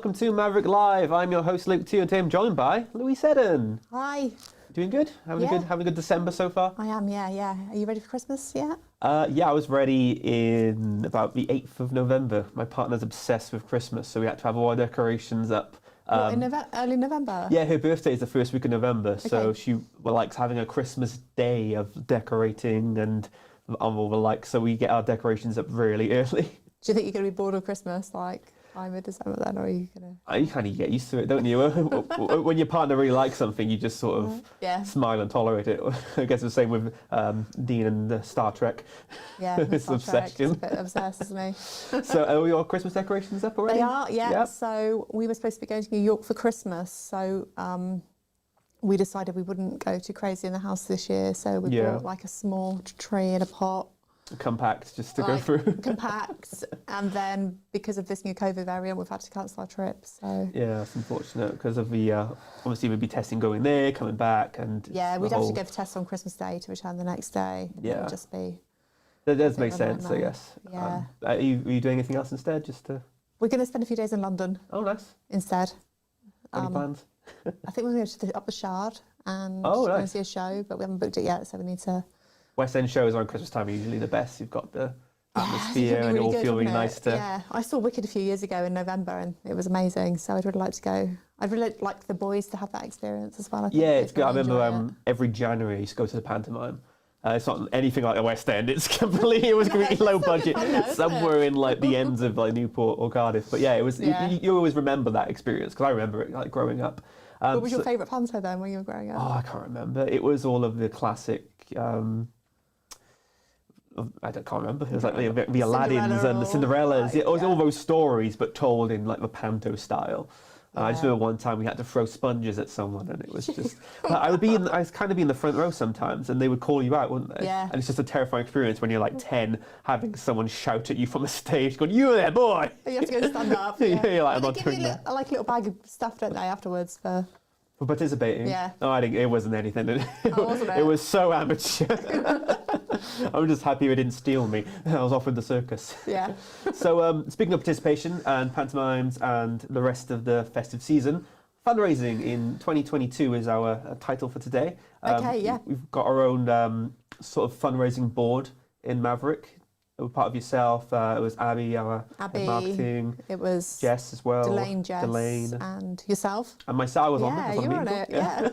welcome to Maverrik Live. I'm your host Luke T, and today I'm joined by Louise. Hi. Doing good? Having a good December so far? I am, yeah. Are you ready for Christmas yet? Yeah, I was ready in about the 8th of November. My partner's obsessed with Christmas, so we had to have all our decorations up. In early November? Yeah, her birthday is the first week of November, so she likes having a Christmas day of decorating and all the like, so we get our decorations up really early. Do you think you're going to be bored of Christmas, like by mid-December then, or are you going to... You kind of get used to it, don't you? When your partner really likes something, you just sort of smile and tolerate it. I guess the same with Dean and Star Trek. Yeah, it's Star obsession. Trek. It's a bit obsessed, isn't he? So are your Christmas decorations up already? They are, yeah. Yep. So we were supposed to be going to New York for Christmas, so we decided we wouldn't go too crazy in the house this year, so we bought like a small tree in a pot. Compact, just to go through. Compact, and then because of this new COVID variant, we've had to cancel our trip. So yeah, it's unfortunate because of the obviously we'd be testing going there, coming back, and yeah, we'd have to go for tests on Christmas Day to return the next day. Yeah, it would just be. That does make sense, I guess. Yeah. Are you doing anything else instead? Just to. We're going to spend a few days in London. Oh, nice. Instead. Any plans? I think we're going to go to up the Shard and see a show, but we haven't booked it yet, so we need to. West End shows around Christmas time are usually the best. You've got the atmosphere and it all feels really nice to... Yeah, I saw Wicked a few years ago in November and it was amazing, so I'd really like to go. I'd really like the boys to have that experience as well. I think it's good. I remember every January I used to go to the pantomime. It's not anything like the West End. It was completely low budget, somewhere in like the ends of like Newport or Cardiff. But yeah, it was. You always remember that experience because I remember it like growing up. What was your favourite panto then when you were growing up? Oh, I can't remember. It was all of the classic. I can't remember. It was like the Aladdins and the Cinderellas. It was all those stories, but told in like the panto style. I just remember one time we had to throw sponges at someone, and it was just. I was kind of be in the front row sometimes, and they would call you out, wouldn't they? Yeah. And it's just a terrifying experience when you're like 10, having someone shout at you from the stage, going, "You there, boy!" You have to go and stand up. You're like, I'm not give doing you that. like a little bag of stuff, don't they, afterwards for participating? Yeah. No, I think it wasn't anything. Wasn't it? It was so amateur. I'm just happy it didn't steal me. I was off with the circus. Yeah. So speaking of participation and pantomimes and the rest of the festive season, fundraising in 2022 is our title for today. We've got our own sort of fundraising board in Maverrik. We're part of yourself. It was Abby, our marketing. It was Jess as well. Delane, and yourself. And myself, I was on it. Yeah, you were on it. Yeah.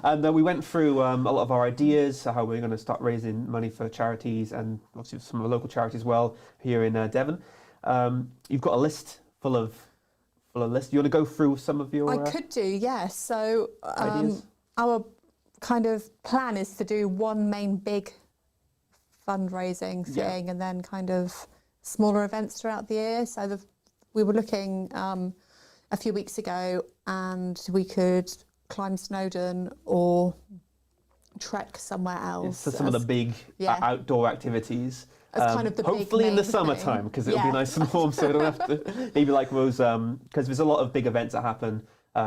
And we went through a lot of our ideas, how we're going to start raising money for charities, and obviously some of the local charities as well here in Devon. You've got a list full of lists. You want to go through some of your? I could do, yes. So ideas? Our kind of plan is to do one main big fundraising thing and then kind of smaller events throughout the year. So we were looking a few weeks ago, and we could climb Snowdon or trek somewhere else. So some of the big outdoor activities. As kind of the hopefully big in the main summertime, because it'll be nice and warm, so we don't have to maybe like those because there's a lot of big events that happen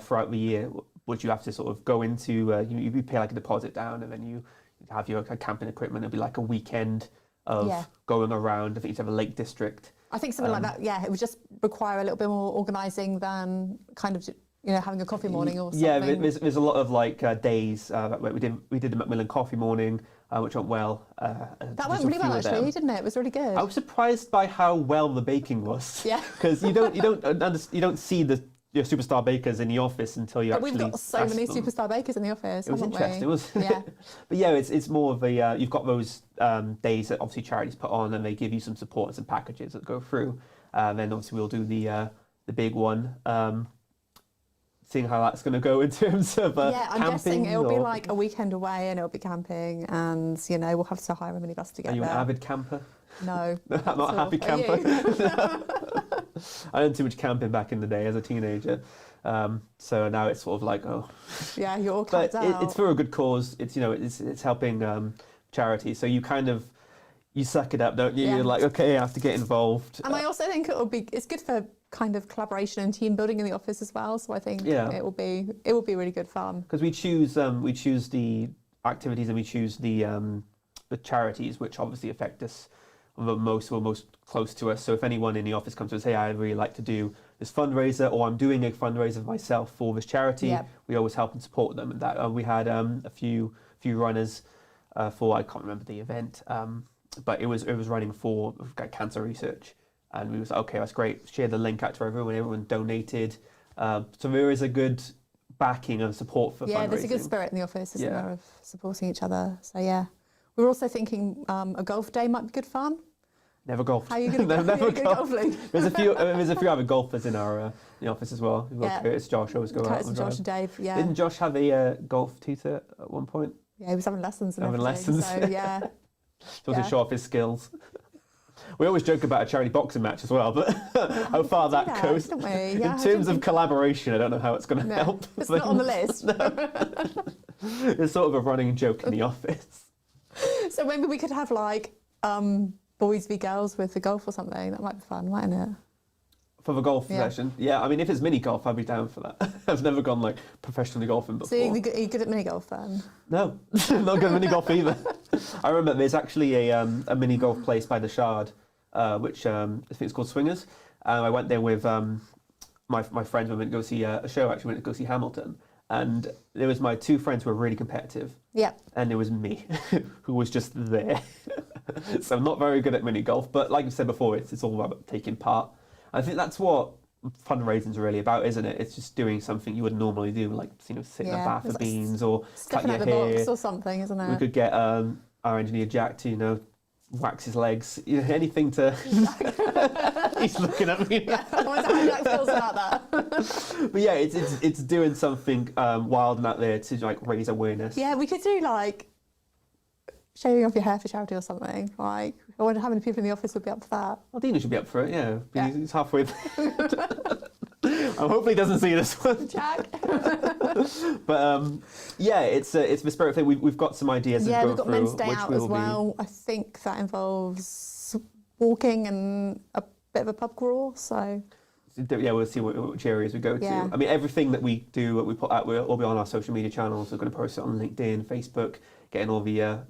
throughout the year, which you have to sort of go into. You pay like a deposit down, and then you have your camping equipment. It'll be like a weekend of going around. I think you have a Lake District. I think something like that. Yeah, it would just require a little bit more organising than kind of having a coffee morning or something. Yeah, there's a lot of like days. We did a Macmillan coffee morning, which went well. That went really well actually, didn't it? It was really good. I was surprised by how well the baking was. Yeah, because you don't see the superstar bakers in the office until you actually. We've got so many superstar bakers in the office. It was interesting. It was. Yeah. But yeah, it's more of a you've got those days that obviously charities put on, and they give you some support and some packages that go through. Then obviously we'll do the big one. Seeing how that's going to go in terms of I'm camping. Guessing it'll be like a weekend away, and it'll be camping, and we'll have to hire a minibus to get there. Are you an avid camper? No. I'm not a happy camper. I did too much camping back in the day as a teenager. So now it's sort of like, yeah, you're all camped out. It's for a good cause. It's it's helping charity. So you suck it up, don't you? Yeah. You're like, okay, I have to get involved. And I also think it's good for kind of collaboration and team building in the office as well. So I think it will be really good fun. Because we choose the activities, and we choose the charities which obviously affect us the most, or most close to us. So if anyone in the office comes to us, hey, I'd really like to do this fundraiser, or I'm doing a fundraiser myself for this charity, we always help and support them. And that we had a few runners for, I can't remember the event, but it was running for cancer research, and we was like, okay, that's great. Share the link out to everyone. Everyone donated, so there is a good backing and support for fundraising. Yeah, there's a good spirit in the office, isn't there, of supporting each other. So yeah, we were also thinking a golf day might be good fun. Never golfed. How are you going to golf league? There's a few other golfers in our the office as well. We've got Curtis, Josh always go out and drive. Josh and Dave, yeah. Didn't Josh have a golf tutor at one point? Yeah, he was having lessons and having everything. Lessons. So yeah. To show off his skills. We always joke about a charity boxing match as well, but how far that goes. Don't we? Yeah, in terms of collaboration, I don't know how it's going to help. It's not on the list. It's sort of a running joke in the office. So maybe we could have like boys v girls with the golf or something. That might be fun, mightn't it? For the golf session? Yeah, I mean, if it's mini golf, I'd be down for that. I've never gone like professionally golfing before. So are you good at mini golf then? No, not good at mini golf either. I remember there's actually a mini golf place by the Shard, which I think it's called Swingers. I went there with my friends. We went to go see a show, actually. We went to go see Hamilton. And there was my two friends who were really competitive. Yeah. And there was me, who was just there. So I'm not very good at mini golf, but like you said before, it's all about taking part. I think that's what fundraising is really about, isn't it? It's just doing something you wouldn't normally do, like sit in a bath of beans or cut your hair. Box or something, isn't it? We could get our engineer Jack to wax his legs, anything to. He's looking at me. Yeah, I wonder how Jack feels about that. But yeah, it's doing something wild and out there to like raise awareness. Yeah, we could do like shaving off your hair for charity or something. Like, I wonder how many people in the office would be up for that. Well, Dina should be up for it. Yeah. He's halfway there. I hope he doesn't see this one, Jack. But it's the spirit thing. We've got some ideas. Yeah, we've got Men's Day out as well. I think that involves walking and a bit of a pub crawl. So yeah, we'll see which areas we go to. I mean, everything that we do, what we put out, will be on our social media channels. We're going to post it on LinkedIn, Facebook, getting all the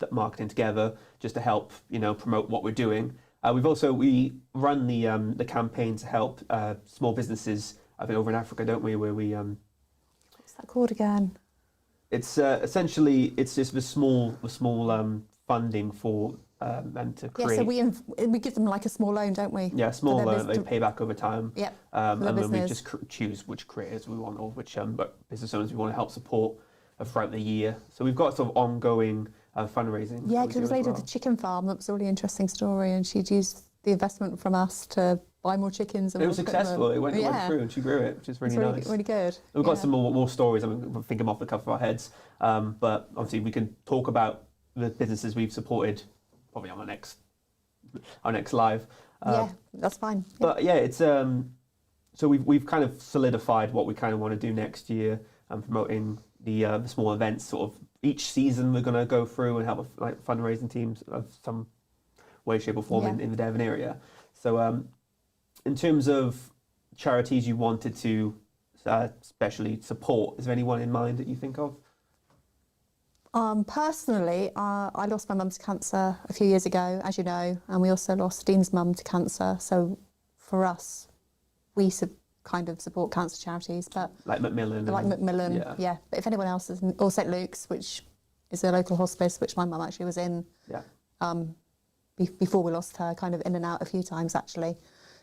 marketing together just to help promote what we're doing. We run the campaign to help small businesses, I think, over in Africa, don't we? Where we what's that called again? It's essentially it's just the small funding for them to create. Yeah, so we give them like a small loan, don't we? Yeah, small loan. They pay back over time. Yeah. And then we just choose which creators we want or which business owners we want to help support throughout the year. So we've got sort of ongoing fundraising. Yeah, because it was lady with the chicken farm. That was a really interesting story, and she'd used the investment from us to buy more chickens. And it was successful. It went through, and she grew it, which is really nice. Really good. And we've got some more stories. I mean, we'll think them off the cuff of our heads. But obviously, we can talk about the businesses we've supported probably on our next live. Yeah, that's fine. But yeah, it's so we've kind of solidified what we kind of want to do next year and promoting the small events. Sort of each season we're going to go through and help like fundraising teams of some way, shape or form in the Devon area. So in terms of charities you wanted to especially support, is there anyone in mind that you think of? Personally, I lost my mum to cancer a few years ago, as you know, and we also lost Dean's mum to cancer. So for us, we kind of support cancer charities, but like Macmillan. Yeah. But if anyone else is, or St Luke's, which is a local hospice, which my mum actually was in. Yeah. Before we lost her, kind of in and out a few times actually.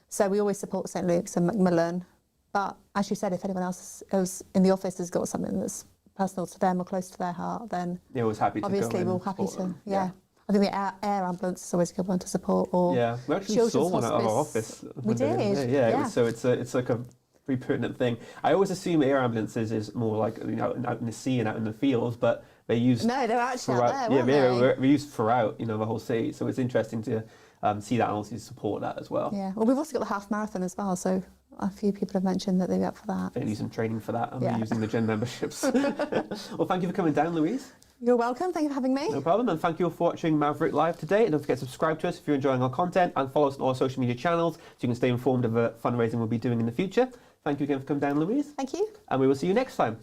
So we always support St Luke's and Macmillan. But as you said, if anyone else in the office has got something that's personal to them or close to their heart, then they're always happy to obviously we're happy to. Yeah. I think the air ambulance is always a good one to support. Or we actually saw one at our office. We did. Yeah. So it's like a pretty pertinent thing. I always assume air ambulances is more like out in the sea and out in the fields, but they're used. No, they're actually throughout, out there. They're used throughout the whole city. So it's interesting to see that and also support that as well. Yeah. Well, we've also got the half marathon as well. So a few people have mentioned that they'd be up for that. They need some training for that. I'm using the gym memberships. Well, thank you for coming down, Louise. You're welcome. Thank you for having me. No problem. And thank you all for watching Maverrik Live today. And don't forget to subscribe to us if you're enjoying our content and follow us on all our social media channels so you can stay informed of the fundraising we'll be doing in the future. Thank you again for coming down, Louise. Thank you. And we will see you next time.